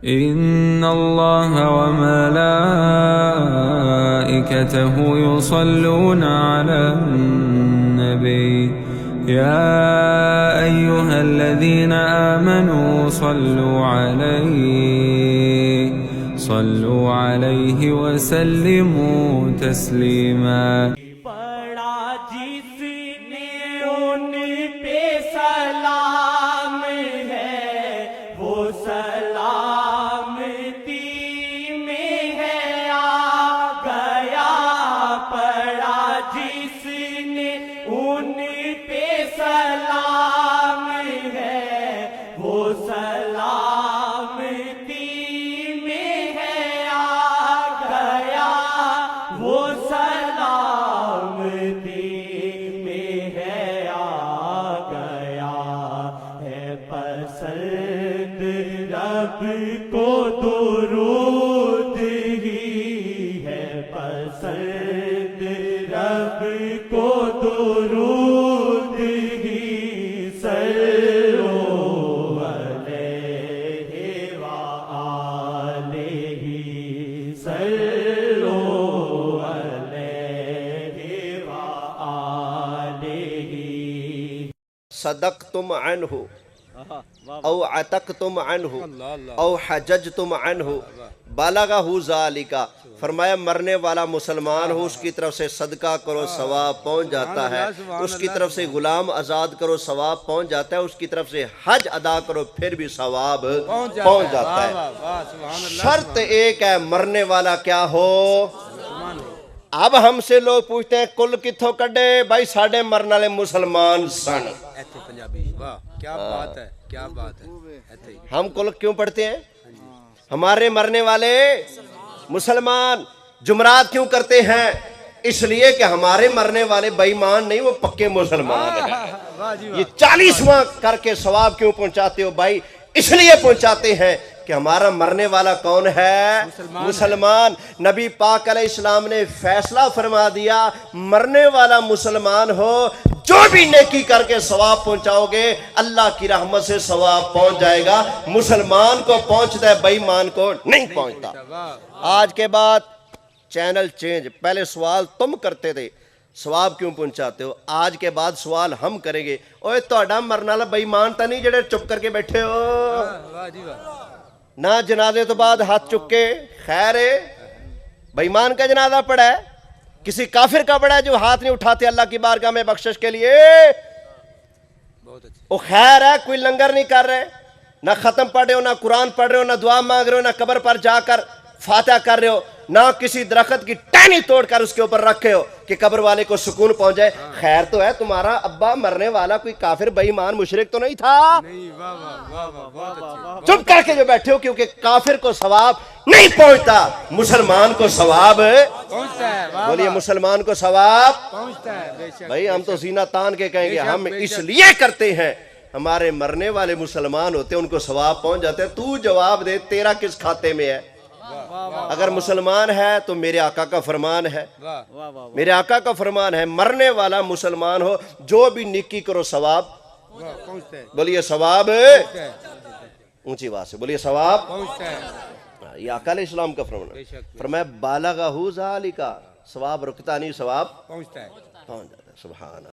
إن الله وملائكته يصلون على النبي يا أيها الذين آمنوا صلوا عليه وسلموا تسليما رب کو درود ہی ہے پسند، رب کو درود ہی صلو علیہ وآلہ صلو علیہ وآلہ۔ صدقتم عنہ او عتقتم عنہ او حججتم عنہ بالغہ ذالک، فرمایا مرنے والا مسلمان ہو اس کی طرف سے صدقہ کرو ثواب پہنچ جاتا ہے، اس کی طرف سے غلام آزاد کرو ثواب پہنچ جاتا ہے، اس کی طرف سے حج ادا کرو پھر بھی ثواب پہنچ جاتا ہے۔ شرط ایک ہے مرنے والا کیا ہو۔ اب ہم سے لوگ پوچھتے ہیں کل کتھوں کڈے، بھائی ساڑھے مرنے والے مسلمان سن۔ کیا بات ہے، کیا بات ہے۔ ہم کل کیوں پڑھتے ہیں؟ ہمارے مرنے والے مسلمان۔ جمرات کیوں کرتے ہیں؟ اس لیے کہ ہمارے مرنے والے بے ایمان نہیں، وہ پکے مسلمان ہیں۔ یہ 40واں کر کے ثواب کیوں پہنچاتے ہو بھائی؟ اس لیے پہنچاتے ہیں کہ ہمارا مرنے والا کون ہے؟ مسلمان۔ نبی پاک علیہ السلام نے فیصلہ فرما دیا مرنے والا مسلمان ہو، جو بھی نیکی کر کے ثواب پہنچاؤ گے اللہ کی رحمت سے ثواب پہنچ جائے گا۔ مسلمان کو پہنچتا ہے، بے ایمان کو نہیں پہنچتا۔ آج کے بعد چینل چینج، پہلے سوال تم کرتے تھے ثواب کیوں پہنچاتے ہو، آج کے بعد سوال ہم کریں گے۔ اوے توڑا مرنا والا بے ایمان تا نہیں جڑے چپ کر کے بیٹھے ہو؟ نہ جنازے تو بعد ہاتھ چکے خیر ہے، بے ایمان کا جنازہ پڑا ہے، کسی کافر کا پڑا ہے جو ہاتھ نہیں اٹھاتے اللہ کی بارگاہ میں بخشش کے لیے، وہ خیر ہے، کوئی لنگر نہیں کر رہے، نہ ختم پڑھ رہے ہو، نہ قرآن پڑھ رہے ہو، نہ دعا مانگ رہے ہو، نہ قبر پر جا کر فاتحہ کر رہے ہو، نہ کسی درخت کی ٹہنی توڑ کر اس کے اوپر رکھے ہو کہ قبر والے کو سکون پہنچ جائے۔ خیر تو ہے، تمہارا ابا مرنے والا کوئی کافر بے ایمان مشرک تو نہیں تھا؟ چپ کر کے جو بیٹھے ہو، کیونکہ کافر کو ثواب نہیں پہنچتا، مسلمان کو ثواب پہنچتا ہے۔ بولیے مسلمان کو ثواب پہنچتا ہے۔ بھائی ہم تو سینہ تان کے کہیں گے ہم اس لیے کرتے ہیں، ہمارے مرنے والے مسلمان ہوتے ہیں ان کو ثواب پہنچ جاتے ہیں۔ تو جواب دے تیرا کس کھاتے میں ہے؟ اگر مسلمان ہے تو میرے آقا کا فرمان ہے، میرے آقا کا فرمان ہے مرنے والا مسلمان ہو جو بھی نیکی کرو ثواب بولیے ثواب، اونچی آواز سے بولیے ثواب پہنچتا ہے۔ یہ آقا علیہ السلام کا فرمان ہے، فرمایا بالغہ ذالک، ثواب رکتا نہیں، ثواب پہنچتا ہے، پہنچ جاتا ہے۔ سبحان اللہ۔